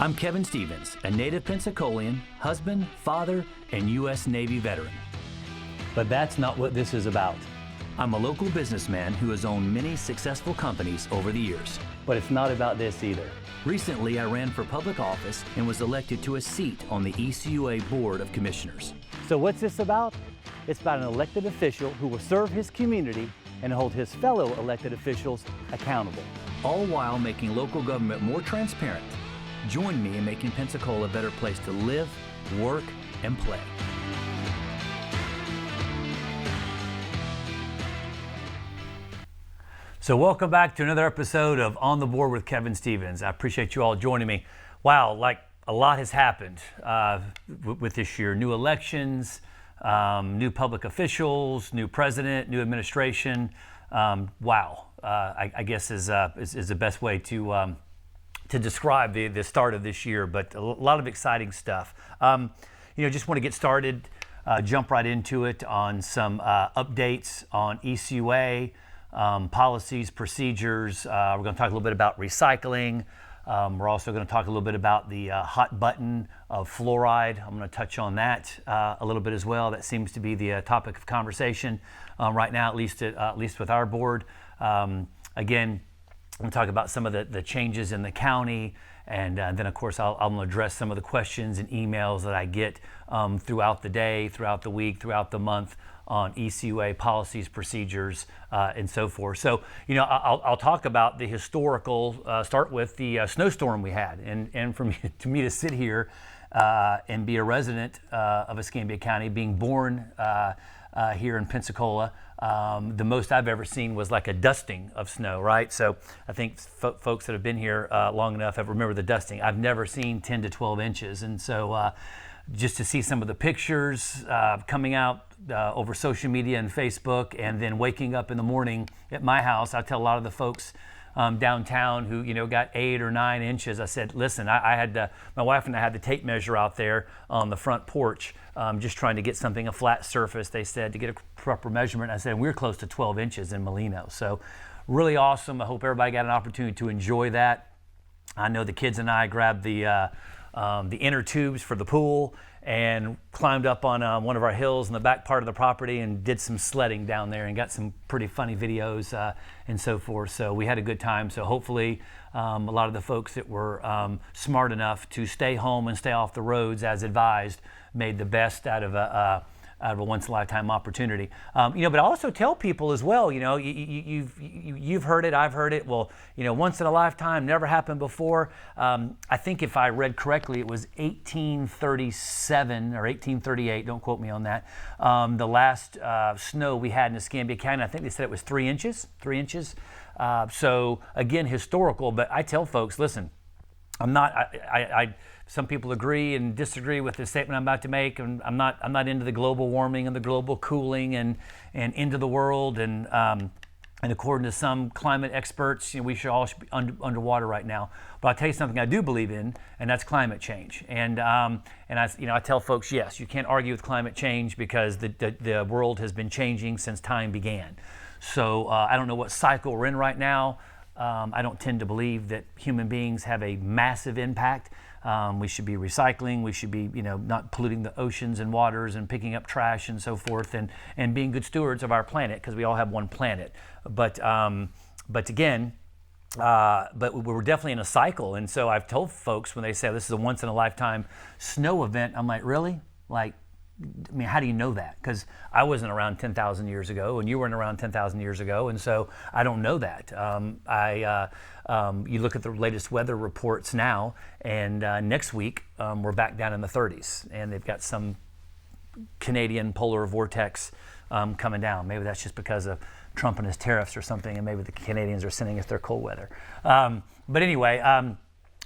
I'm Kevin Stevens, a native Pensacolian, husband, father, and U.S. Navy veteran. But that's not what this is about. I'm a local businessman who has owned many successful companies over the years. But it's not about this either. Recently, I ran for public office and was elected to a seat on the ECUA Board of Commissioners. So what's this about? It's about an elected official who will serve his community and hold his fellow elected officials accountable. All while making local government more transparent. Join me in making Pensacola a better place to live, work, and play. So welcome back to another episode of On the Board with Kevin Stevens. I appreciate you all joining me. Wow, like a lot has happened with this year. New elections, new public officials, new president, new administration. Wow, I guess is the best way to describe the start of this year, but a lot of exciting stuff. Just want to get started, jump right into it on some updates on ECUA, policies, procedures. We're going to talk a little bit about recycling. We're also going to talk a little bit about the hot button of fluoride. I'm going to touch on that a little bit as well. That seems to be the topic of conversation right now, at least with our board. Again, I'm going to talk about some of the changes in the county, and then of course I'm going to address some of the questions and emails that I get throughout the day, throughout the week, throughout the month on ECUA policies, procedures, and so forth. So, I'll talk about the historical, start with the snowstorm we had, and for me to sit here and be a resident of Escambia County, being born here in Pensacola, the most I've ever seen was like a dusting of snow, right? So I think folks that have been here long enough have remembered the dusting. I've never seen 10 to 12 inches. And so just to see some of the pictures coming out over social media and Facebook, and then waking up in the morning at my house, I tell a lot of the folks downtown who got 8 or 9 inches. I said, listen, I had my wife and I had the tape measure out there on the front porch, just trying to get something, a flat surface, they said, to get a proper measurement. I said, we're close to 12 inches in Molino. So really awesome. I hope everybody got an opportunity to enjoy that. I know the kids and I grabbed the inner tubes for the pool and climbed up on one of our hills in the back part of the property and did some sledding down there and got some pretty funny videos and so forth. So we had a good time. So hopefully a lot of the folks that were smart enough to stay home and stay off the roads as advised made the best out of a once-in-a-lifetime opportunity. But I also tell people as well, you've heard it, I've heard it. Well, once in a lifetime, never happened before. I think if I read correctly, it was 1837 or 1838, don't quote me on that. The last snow we had in Escambia County, I think they said it was 3 inches. So again, historical, but I tell folks, listen, I'm not, some people agree and disagree with the statement I'm about to make, and I'm not into the global warming and the global cooling and into the world, and according to some climate experts, we should all be underwater right now. But I'll tell you something I do believe in, and that's climate change. And I tell folks, yes, you can't argue with climate change because the world has been changing since time began. So I don't know what cycle we're in right now. I don't tend to believe that human beings have a massive impact. We should be recycling. We should be, not polluting the oceans and waters and picking up trash and so forth, and being good stewards of our planet, because we all have one planet. But again, we're definitely in a cycle. And so I've told folks when they say this is a once in a lifetime snow event, I'm like, really? How do you know that? Because I wasn't around 10,000 years ago, and you weren't around 10,000 years ago, and so I don't know that. You look at the latest weather reports now, and next week we're back down in the 30s, and they've got some Canadian polar vortex coming down. Maybe that's just because of Trump and his tariffs or something, and maybe the Canadians are sending us their cold weather. But anyway,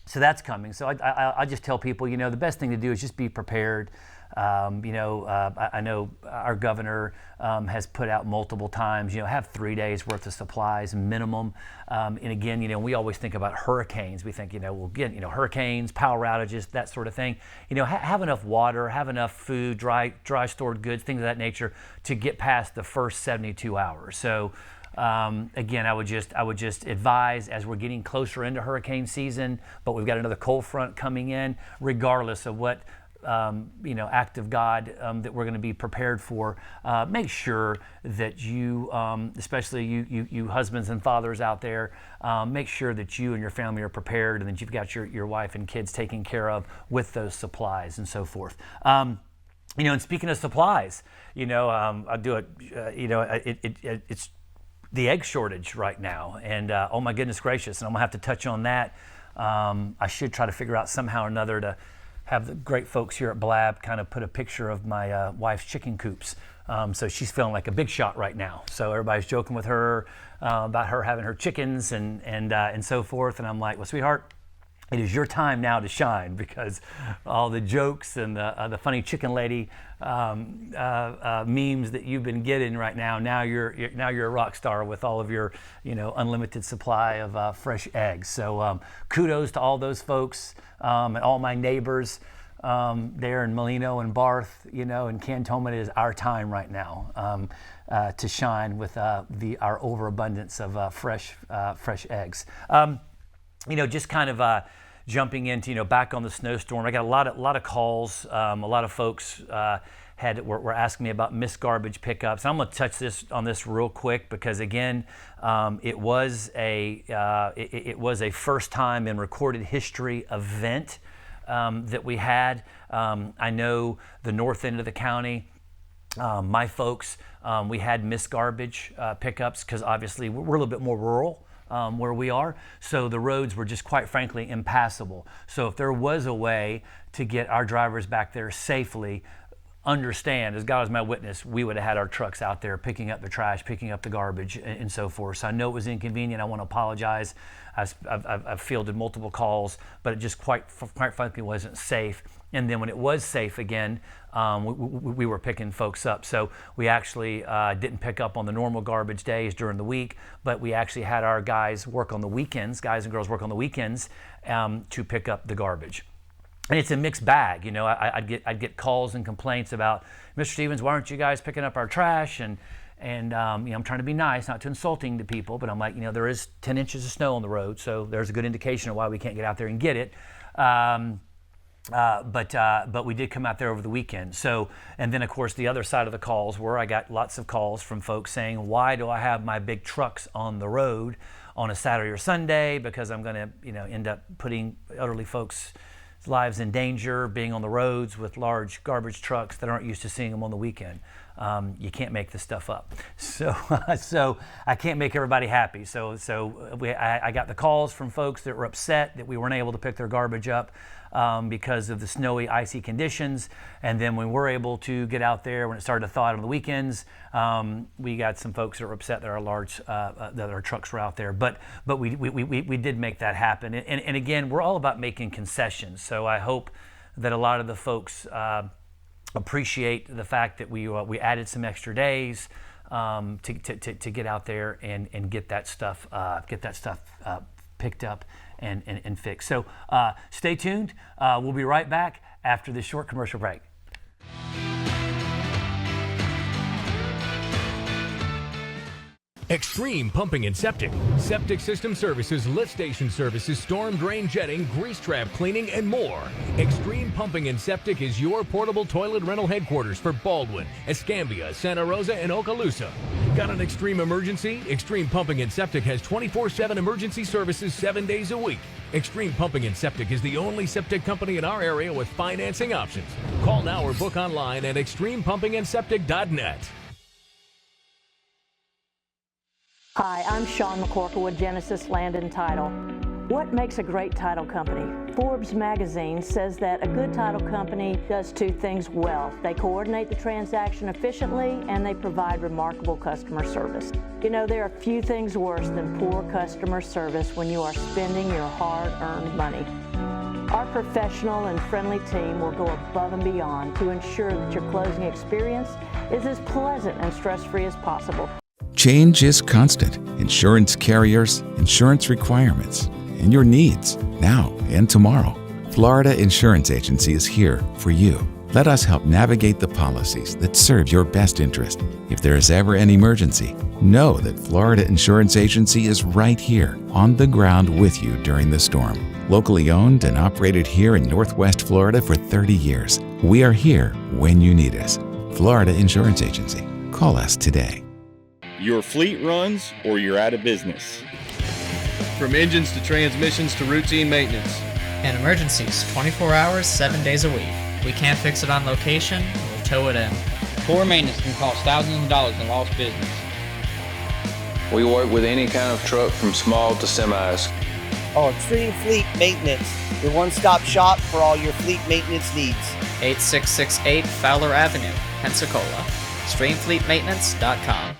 so that's coming. So I just tell people, the best thing to do is just be prepared. I know our governor has put out multiple times, have 3 days worth of supplies minimum. And again, we always think about hurricanes. We think, we'll get, hurricanes, power outages, that sort of thing. Have enough water, have enough food, dry stored goods, things of that nature to get past the first 72 hours. So Again, I would just advise, as we're getting closer into hurricane season, but we've got another cold front coming in, regardless of what act of God that we're going to be prepared for. Make sure that you, especially you husbands and fathers out there, make sure that you and your family are prepared, and that you've got your wife and kids taken care of with those supplies and so forth. And speaking of supplies, I do it. It's the egg shortage right now, and oh my goodness gracious, and I'm gonna have to touch on that. I should try to figure out somehow or another to have the great folks here at Blab kind of put a picture of my wife's chicken coops. So she's feeling like a big shot right now. So everybody's joking with her about her having her chickens and so forth. And I'm like, well, sweetheart, it is your time now to shine, because all the jokes and the funny chicken lady memes that you've been getting right now. Now you're a rock star with all of your unlimited supply of fresh eggs. So kudos to all those folks and all my neighbors there in Molino and Barth, and Cantonment. It is our time right now to shine with our overabundance of fresh eggs. Just kind of jumping into, back on the snowstorm. I got a lot of calls. A lot of folks were asking me about missed garbage pickups. I'm going to touch on this real quick, because again, it was a first time in recorded history event that we had. I know the north end of the county, my folks, we had missed garbage pickups, because obviously we're a little bit more rural where we are. So the roads were just, quite frankly, impassable. So if there was a way to get our drivers back there safely, understand, as God is my witness, we would have had our trucks out there picking up the trash, picking up the garbage, and so forth. So I know it was inconvenient. I want to apologize. I've fielded multiple calls, but it just quite frankly wasn't safe. And then when it was safe again, we were picking folks up. So we actually didn't pick up on the normal garbage days during the week, but we actually had our guys work on the weekends, guys and girls work on the weekends to pick up the garbage. And it's a mixed bag. I'd get calls and complaints about, Mr. Stevens, why aren't you guys picking up our trash? And I'm trying to be nice, not too insulting to people, but I'm like, there is 10 inches of snow on the road, so there's a good indication of why we can't get out there and get it. But we did come out there over the weekend. So, and then of course the other side of the calls were, I got lots of calls from folks saying, why do I have my big trucks on the road on a Saturday or Sunday? Because I'm going to, end up putting elderly folks' lives in danger, being on the roads with large garbage trucks that aren't used to seeing them on the weekend. You can't make this stuff up. So I can't make everybody happy. So I got the calls from folks that were upset that we weren't able to pick their garbage up because of the snowy, icy conditions. And then when we're able to get out there, when it started to thaw out on the weekends, we got some folks that were upset that our trucks were out there. But we did make that happen. And again, we're all about making concessions. So I hope that a lot of the folks appreciate the fact that we added some extra days to get out there and get that stuff picked up and fixed. So stay tuned. We'll be right back after this short commercial break. Extreme Pumping and Septic. Septic system services, lift station services, storm drain jetting, grease trap cleaning, and more. Extreme Pumping and Septic is your portable toilet rental headquarters for Baldwin, Escambia, Santa Rosa, and Okaloosa. Got an extreme emergency? Extreme Pumping and Septic has 24/7 emergency services 7 days a week. Extreme Pumping and Septic is the only septic company in our area with financing options. Call now or book online at extremepumpingandseptic.net. Hi, I'm Sean McCorkle with Genesis Land and Title. What makes a great title company? Forbes magazine says that a good title company does two things well. They coordinate the transaction efficiently and they provide remarkable customer service. There are few things worse than poor customer service when you are spending your hard-earned money. Our professional and friendly team will go above and beyond to ensure that your closing experience is as pleasant and stress-free as possible. Change is constant. Insurance carriers, insurance requirements, and your needs now and tomorrow. Florida Insurance Agency is here for you. Let us help navigate the policies that serve your best interest. If there is ever an emergency, know that Florida Insurance Agency is right here, on the ground with you during the storm. Locally owned and operated here in Northwest Florida for 30 years, we are here when you need us. Florida Insurance Agency. Call us today. Your fleet runs or you're out of business. From engines to transmissions to routine maintenance. And emergencies 24 hours, 7 days a week. We can't fix it on location, we'll tow it in. Poor maintenance can cost thousands of dollars in lost business. We work with any kind of truck from small to semis. Extreme Fleet Maintenance, your one-stop shop for all your fleet maintenance needs. 8668 Fowler Avenue, Pensacola. ExtremeFleetMaintenance.com.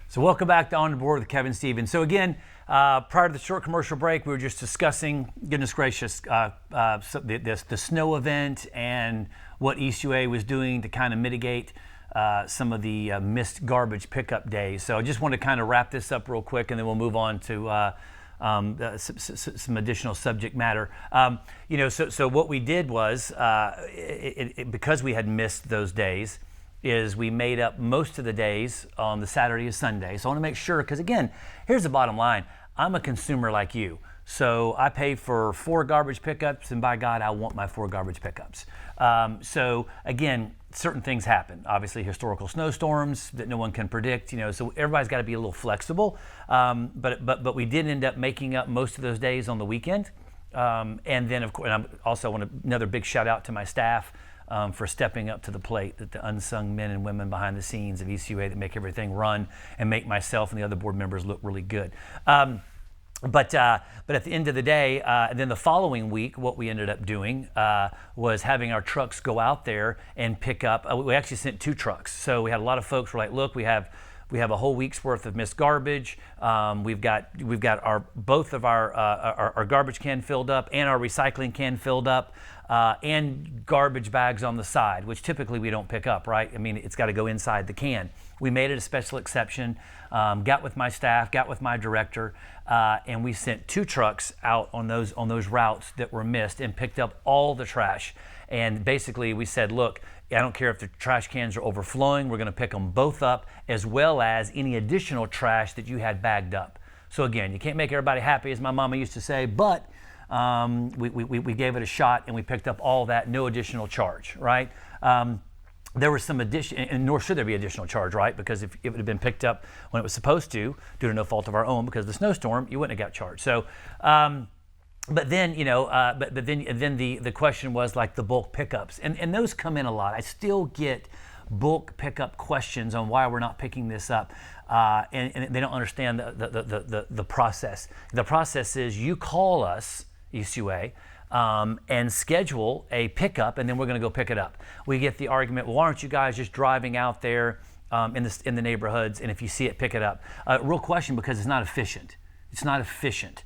So welcome back to On the Board with Kevin Stevens. So again, prior to the short commercial break, we were just discussing, goodness gracious, the snow event and what ECUA was doing to kind of mitigate some of the missed garbage pickup days. So I just want to kind of wrap this up real quick, and then we'll move on to some additional subject matter. So what we did was, because we had missed those days, is we made up most of the days on the Saturday and Sunday. So I want to make sure, because again, here's the bottom line. I'm a consumer like you. So I pay for 4 garbage pickups, and by God, I want my 4 garbage pickups. So again, certain things happen. Obviously, historical snowstorms that no one can predict, so everybody's got to be a little flexible. But we did end up making up most of those days on the weekend. And then, of course, and I also want another big shout out to my staff for stepping up to the plate, that the unsung men and women behind the scenes of ECUA that make everything run and make myself and the other board members look really good. But at the end of the day, and then the following week, what we ended up doing was having our trucks go out there and pick up. We actually sent 2 trucks. So we had a lot of folks who were like, look, we have a whole week's worth of missed garbage. We've got both of our garbage can filled up and our recycling can filled up, and garbage bags on the side, which typically we don't pick up, right? I mean, it's got to go inside the can. We made it a special exception, got with my staff, got with my director, and we sent 2 trucks out on those routes that were missed and picked up all the trash. And basically we said, look, I don't care if the trash cans are overflowing, we're going to pick them both up, as well as any additional trash that you had bagged up. So again, you can't make everybody happy, as my mama used to say, but we gave it a shot and we picked up all that, no additional charge, right? There was some addition, and nor should there be additional charge, right? Because if it had been picked up when it was supposed to, due to no fault of our own, because of the snowstorm, you wouldn't have got charged. So, but then, then the question was like the bulk pickups, and those come in a lot. I still get bulk pickup questions on why we're not picking this up, and they don't understand the process. The process is you call us, ECUA, and schedule a pickup, and then we're going to go pick it up. We get the argument, well, why aren't you guys just driving out there in the neighborhoods, and if you see it, pick it up? Real question, because it's not efficient. It's not efficient.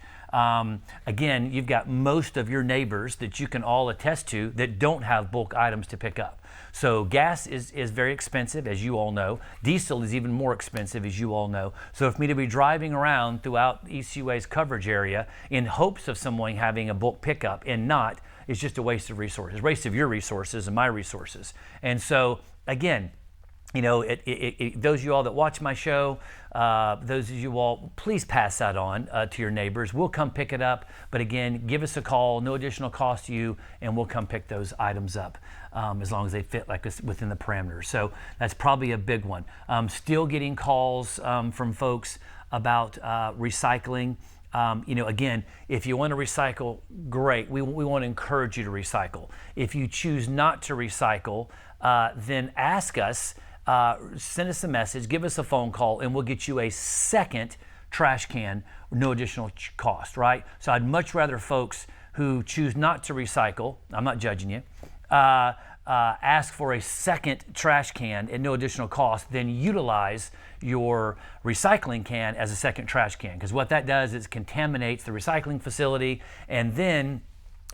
Again, you've got most of your neighbors that you can all attest to that don't have bulk items to pick up. So gas is very expensive, as you all know. Diesel is even more expensive, as you all know. So for me to be driving around throughout ECUA's coverage area in hopes of someone having a bulk pickup and not, is just a waste of resources, waste of your resources and my resources. And so again, those of you all that watch my show, those of you all, please pass that on to your neighbors. We'll come pick it up, but again, give us a call, no additional cost to you, and we'll come pick those items up as long as they fit like this within the parameters. So that's probably a big one. Still getting calls from folks about recycling. Again, if you want to recycle, great. We want to encourage you to recycle. If you choose not to recycle, then ask us. Send us a message, give us a phone call, and we'll get you a second trash can, no additional cost, right? So I'd much rather folks who choose not to recycle, I'm not judging you, ask for a second trash can at no additional cost than utilize your recycling can as a second trash can. Because what that does is contaminates the recycling facility, and then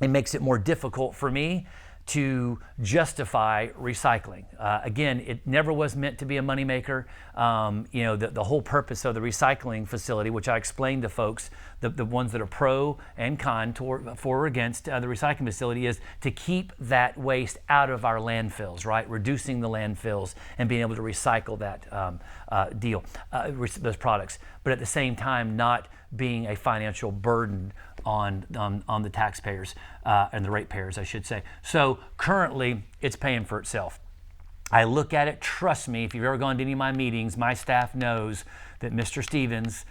it makes it more difficult for me to justify recycling. Again, it never was meant to be a moneymaker. The whole purpose of the recycling facility, which I explained to folks, the ones that are pro and con for or against the recycling facility, is to keep that waste out of our landfills, right? Reducing the landfills and being able to recycle that those products, but at the same time not being a financial burden on the taxpayers and the ratepayers, I should say. So currently, it's paying for itself. I look at it, trust me, if you've ever gone to any of my meetings, my staff knows that Mr. Stevens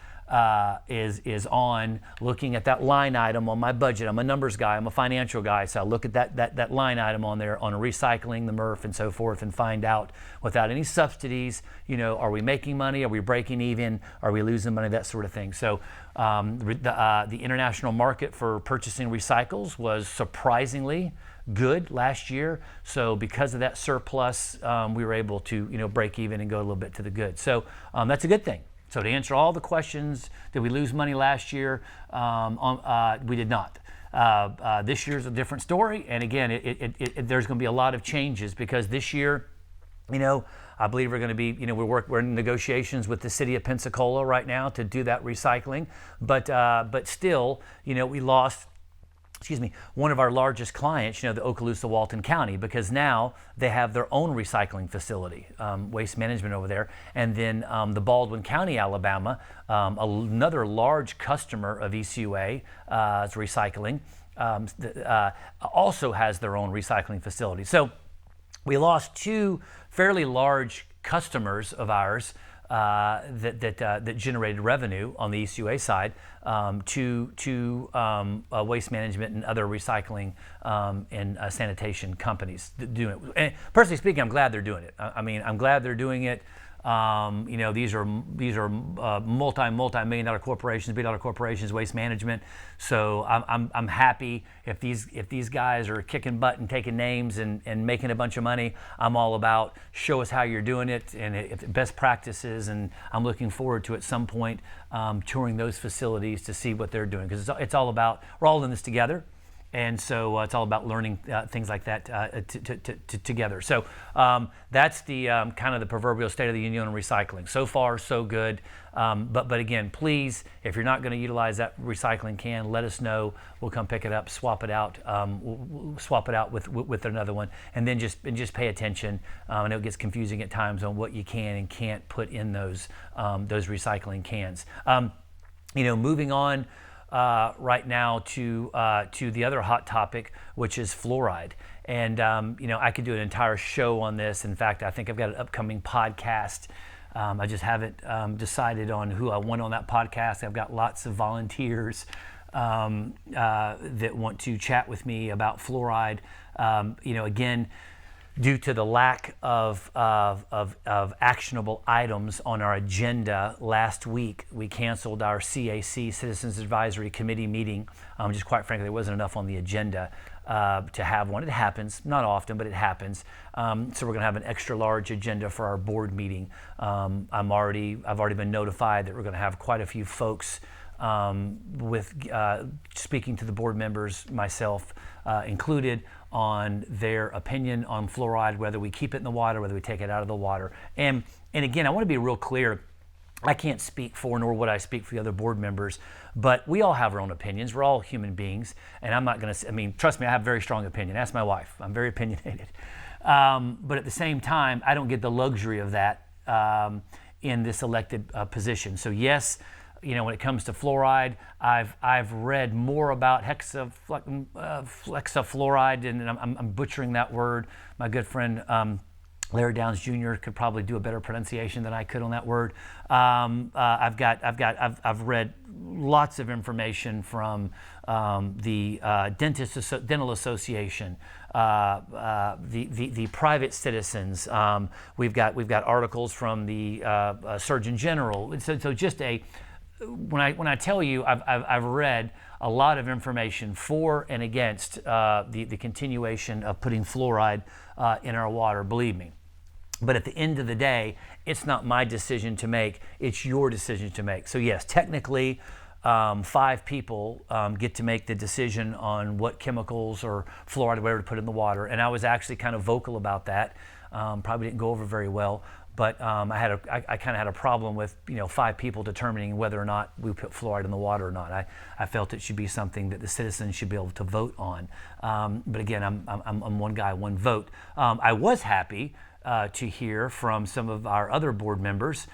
is on looking at that line item on my budget. I'm a numbers guy, I'm a financial guy, so I look at that line item on there on recycling, the MRF, and so forth, and find out, without any subsidies, are we making money? Are we breaking even? Are we losing money? That sort of thing. So the international market for purchasing recycles was surprisingly good last year. So because of that surplus, we were able to break even and go a little bit to the good. So that's a good thing. So to answer all the questions, did we lose money last year? We did not. This year's a different story. And again, there's going to be a lot of changes, because this year, I believe we're going to be, we're in negotiations with the city of Pensacola right now to do that recycling. But still, we lost, one of our largest clients, the Okaloosa Walton County, because now they have their own recycling facility, waste management over there. And then the Baldwin County, Alabama, another large customer of ECUA, is recycling, also has their own recycling facility. So we lost two fairly large customers of ours that generated revenue on the ECUA side to waste management and other recycling and sanitation companies doing it. And personally speaking, I'm glad they're doing it. I'm glad they're doing it. These are multi-million dollar corporations, billion-dollar corporations, waste management. So I'm happy if these guys are kicking butt and taking names and making a bunch of money. I'm all about show us how you're doing it and if best practices. And I'm looking forward to at some point touring those facilities to see what they're doing, because it's all about, we're all in this together. And so it's all about learning things like that together. So that's the kind of the proverbial state of the union on recycling. So far, so good. But again, please, if you're not going to utilize that recycling can, let us know. We'll come pick it up, swap it out. We'll swap it out with another one, and then just pay attention. I know it gets confusing at times on what you can and can't put in those recycling cans. Moving on. Right now to the other hot topic, which is fluoride. And, I could do an entire show on this. In fact, I think I've got an upcoming podcast. I just haven't decided on who I want on that podcast. I've got lots of volunteers that want to chat with me about fluoride. Again, due to the lack of actionable items on our agenda last week, we canceled our CAC, Citizens Advisory Committee meeting. Just quite frankly, there wasn't enough on the agenda to have one. It happens, not often, but it happens. So we're going to have an extra large agenda for our board meeting. I've already been notified that we're going to have quite a few folks with speaking to the board members, myself included, on their opinion on fluoride, whether we keep it in the water, whether we take it out of the water. And again, I want to be real clear. I can't speak for, nor would I speak for the other board members, but we all have our own opinions. We're all human beings, and I'm not going to, trust me, I have a very strong opinion. Ask my wife. I'm very opinionated. But at the same time, I don't get the luxury of that in this elected position. So yes, when it comes to fluoride, I've read more about hexafluoride, and I'm butchering that word. My good friend Larry Downs Jr. could probably do a better pronunciation than I could on that word. I've read lots of information from the Dental Association, the private citizens. We've got articles from the Surgeon General. So just when I tell you, I've read a lot of information for and against the continuation of putting fluoride in our water, believe me. But at the end of the day, it's not my decision to make, it's your decision to make. So yes, technically, 5 people get to make the decision on what chemicals or fluoride or whatever to put in the water. And I was actually kind of vocal about that. Probably didn't go over very well, but I kind of had a problem with 5 people determining whether or not we put fluoride in the water or not. I felt it should be something that the citizens should be able to vote on. But again, I'm one guy, one vote. I was happy to hear from some of our other board members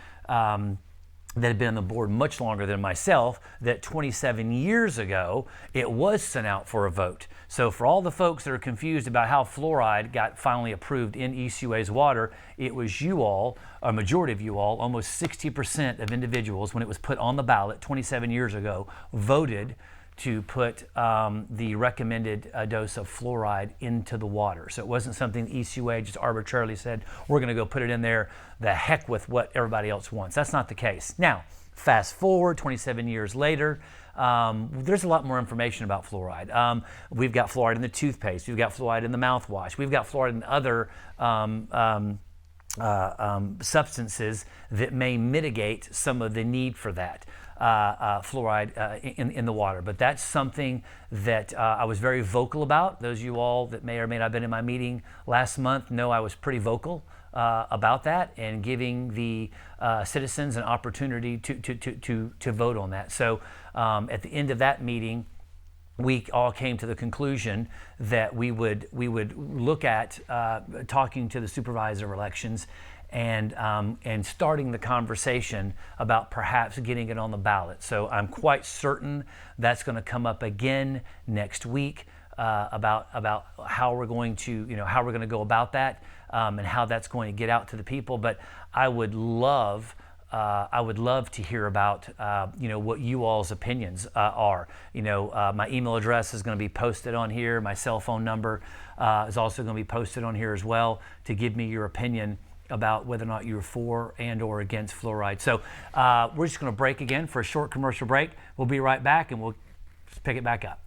that had been on the board much longer than myself, that 27 years ago, it was sent out for a vote. So for all the folks that are confused about how fluoride got finally approved in ECUA's water, it was you all, a majority of you all, almost 60% of individuals, when it was put on the ballot 27 years ago, voted to put the recommended dose of fluoride into the water. So it wasn't something ECUA just arbitrarily said, we're gonna go put it in there, the heck with what everybody else wants. That's not the case. Now, fast forward 27 years later, there's a lot more information about fluoride. We've got fluoride in the toothpaste, we've got fluoride in the mouthwash, we've got fluoride in other substances that may mitigate some of the need for that. Fluoride in the water. But that's something that I was very vocal about. Those of you all that may or may not have been in my meeting last month know I was pretty vocal about that and giving the citizens an opportunity to vote on that. So at the end of that meeting, we all came to the conclusion that we would look at talking to the supervisor of elections and starting the conversation about perhaps getting it on the ballot. So I'm quite certain that's going to come up again next week about how we're going to go about that and how that's going to get out to the people. But I would love to hear about what you all's opinions are. My email address is going to be posted on here. My cell phone number is also going to be posted on here as well, to give me your opinion about whether or not you're for and or against fluoride. So we're just going to break again for a short commercial break. We'll be right back and we'll pick it back up.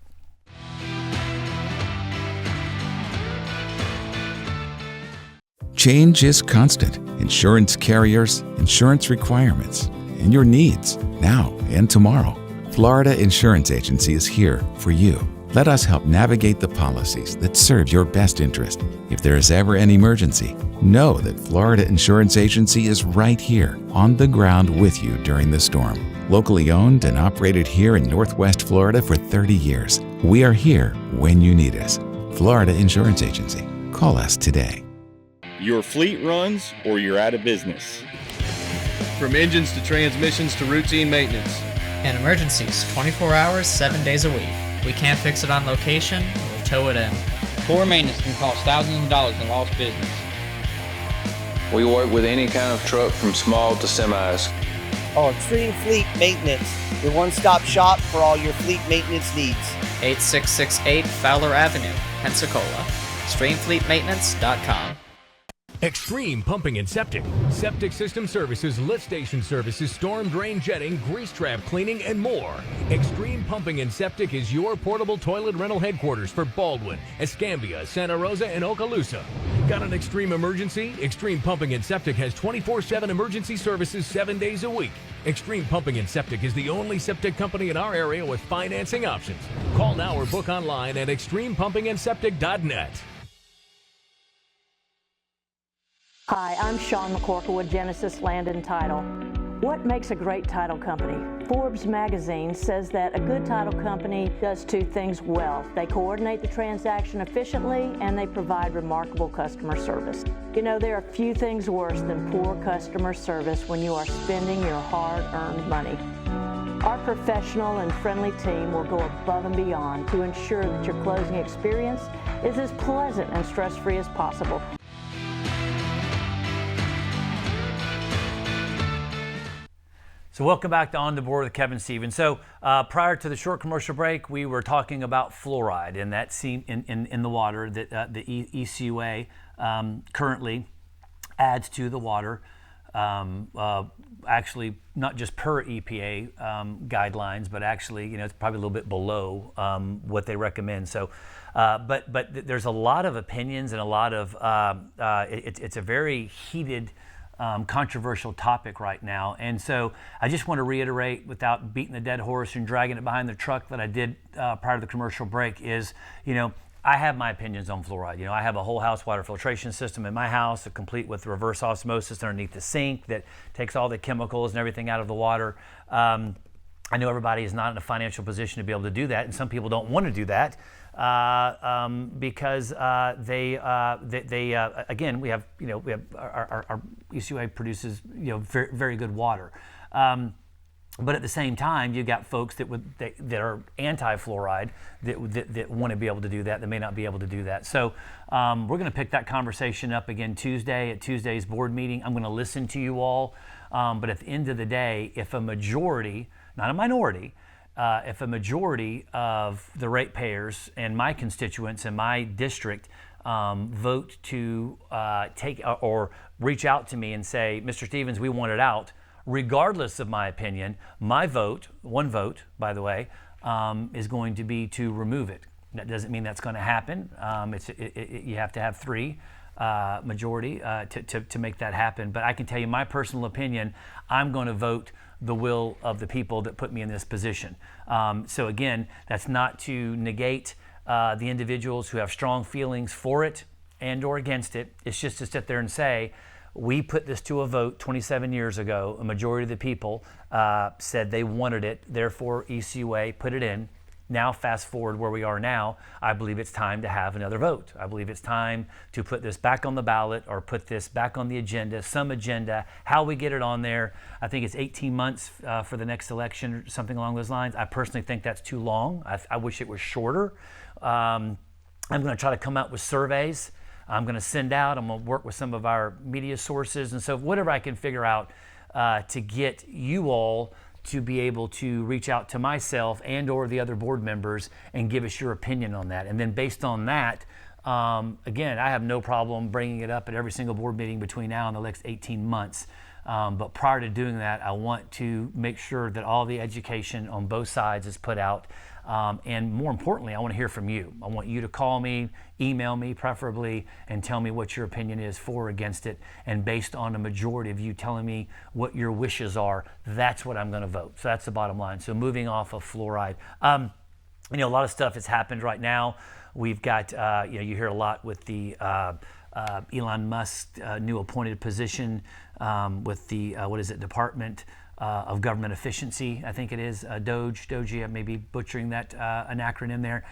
Change is constant. Insurance carriers, insurance requirements, and your needs now and tomorrow. Florida Insurance Agency is here for you. Let us help navigate the policies that serve your best interest. If there is ever an emergency, know that Florida Insurance Agency is right here on the ground with you during the storm. Locally owned and operated here in Northwest Florida for 30 years, we are here when you need us. Florida Insurance Agency. Call us today. Your fleet runs or you're out of business. From engines to transmissions to routine maintenance. In emergencies, 24 hours, 7 days a week. We can't fix it on location, we'll tow it in. Poor maintenance can cost thousands of dollars in lost business. We work with any kind of truck from small to semis. Extreme Fleet Maintenance, your one-stop shop for all your fleet maintenance needs. 8668 Fowler Avenue, Pensacola. ExtremeFleetMaintenance.com. Extreme Pumping and Septic. Septic system services, lift station services, storm drain jetting, grease trap cleaning, and more. Extreme Pumping and Septic is your portable toilet rental headquarters for Baldwin, Escambia, Santa Rosa, and Okaloosa. Got an extreme emergency? Extreme Pumping and Septic has 24/7 emergency services 7 days a week. Extreme Pumping and Septic is the only septic company in our area with financing options. Call now or book online at extremepumpingandseptic.net. Hi, I'm Sean McCorkle with Genesis Land and Title. What makes a great title company? Forbes magazine says that a good title company does 2 things well. They coordinate the transaction efficiently and they provide remarkable customer service. There are few things worse than poor customer service when you are spending your hard-earned money. Our professional and friendly team will go above and beyond to ensure that your closing experience is as pleasant and stress-free as possible. So welcome back to On the Board with Kevin Stevens. So prior to the short commercial break, we were talking about fluoride and that seen in the water that the ECUA currently adds to the water. Actually, not just per EPA guidelines, but actually, it's probably a little bit below what they recommend. So, but there's a lot of opinions and a lot of it's a very heated controversial topic right now. And so I just want to reiterate, without beating the dead horse and dragging it behind the truck that I did prior to the commercial break, is, I have my opinions on fluoride. I have a whole house water filtration system in my house, complete with reverse osmosis underneath the sink that takes all the chemicals and everything out of the water. I know everybody is not in a financial position to be able to do that, and some people don't want to do that because they again, we have our ECUA produces very, very good water. But at the same time, you've got folks that are anti-fluoride that want to be able to do that, that may not be able to do that. So we're going to pick that conversation up again Tuesday at Tuesday's board meeting. I'm going to listen to you all. But at the end of the day, if a majority, not a minority, if a majority of the ratepayers and my constituents in my district vote to take or reach out to me and say, Mr. Stevens, we want it out, regardless of my opinion, my vote, one vote, by the way, is going to be to remove it. That doesn't mean that's going to happen. You have to have three majority to make that happen. But I can tell you my personal opinion, I'm going to vote the will of the people that put me in this position. So again, that's not to negate the individuals who have strong feelings for it and or against it. It's just to sit there and say, we put this to a vote 27 years ago. A majority of the people said they wanted it. Therefore, ECUA put it in. Now, fast forward where we are now, I believe it's time to have another vote. I believe it's time to put this back on the ballot or put this back on the agenda, some agenda, how we get it on there. I think it's 18 months for the next election or something along those lines. I personally think that's too long. I wish it was shorter. I'm going to try to come out with surveys. I'm going to send out, I'm going to work with some of our media sources. And so whatever I can figure out to get you all to be able to reach out to myself and or the other board members and give us your opinion on that. And then based on that, again, I have no problem bringing it up at every single board meeting between now and the next 18 months. But prior to doing that, I want to make sure that all the education on both sides is put out. And more importantly, I want to hear from you. I want you to call me, email me preferably, and tell me what your opinion is for or against it. And based on a majority of you telling me what your wishes are, that's what I'm going to vote. So that's the bottom line. So moving off of fluoride. A lot of stuff has happened right now. We've got, you hear a lot with the Elon Musk new appointed position with the, Department of Government Efficiency, I think it is, DOGE, I may be butchering that an acronym there.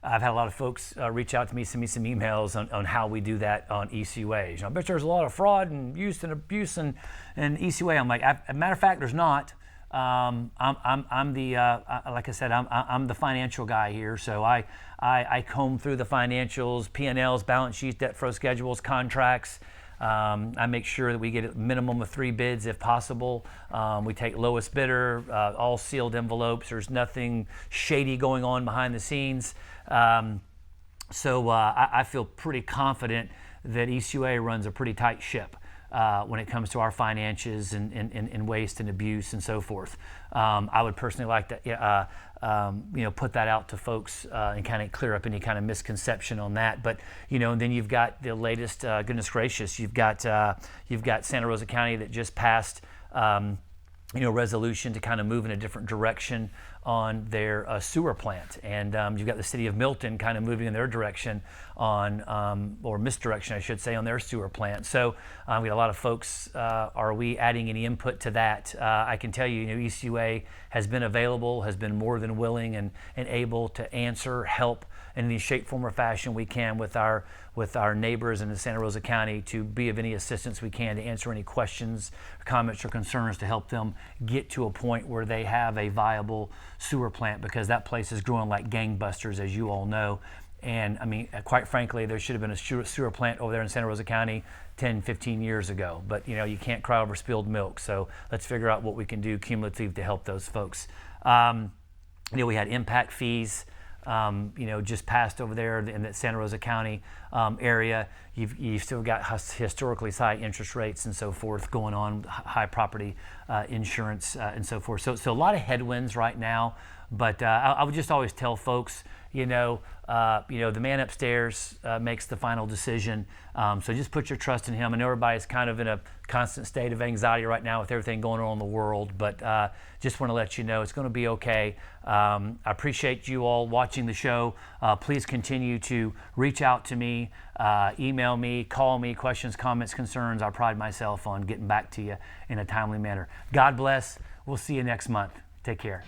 I've had a lot of folks reach out to me, send me some emails on how we do that on ECUA. I bet there's a lot of fraud and use and abuse in ECUA. I'm like, as a matter of fact, there's not. I'm the like I said, I'm the financial guy here, so I comb through the financials, P&Ls, balance sheets, debt flow schedules, contracts. I make sure that we get a minimum of 3 bids if possible. We take lowest bidder, all sealed envelopes. There's nothing shady going on behind the scenes. So I feel pretty confident that ECUA runs a pretty tight ship when it comes to our finances and waste and abuse and so forth. I would personally like to put that out to folks and kind of clear up any kind of misconception on that. But and then you've got the latest. Goodness gracious, you've got Santa Rosa County that just passed resolution to kind of move in a different direction on their sewer plant, and you've got the city of Milton kind of moving in their direction on, or misdirection, I should say, on their sewer plant. So we got a lot of folks. Are we adding any input to that? I can tell you, ECUA has been available, has been more than willing and able to answer, help in any shape, form, or fashion we can with our neighbors in the Santa Rosa County to be of any assistance we can to answer any questions, comments, or concerns to help them get to a point where they have a viable sewer plant, because that place is growing like gangbusters, as you all know. And I mean, quite frankly, there should have been a sewer plant over there in Santa Rosa County 10, 15 years ago. But you can't cry over spilled milk. So let's figure out what we can do cumulatively to help those folks. We had impact fees. Just passed over there in the Santa Rosa County area. You've still got historically high interest rates and so forth going on, high property insurance and so forth. So a lot of headwinds right now But I would just always tell folks, the man upstairs makes the final decision. So just put your trust in him. I know everybody's kind of in a constant state of anxiety right now with everything going on in the world, but just want to let you know it's going to be okay. I appreciate you all watching the show. Please continue to reach out to me, email me, call me, questions, comments, concerns. I pride myself on getting back to you in a timely manner. God bless. We'll see you next month. Take care.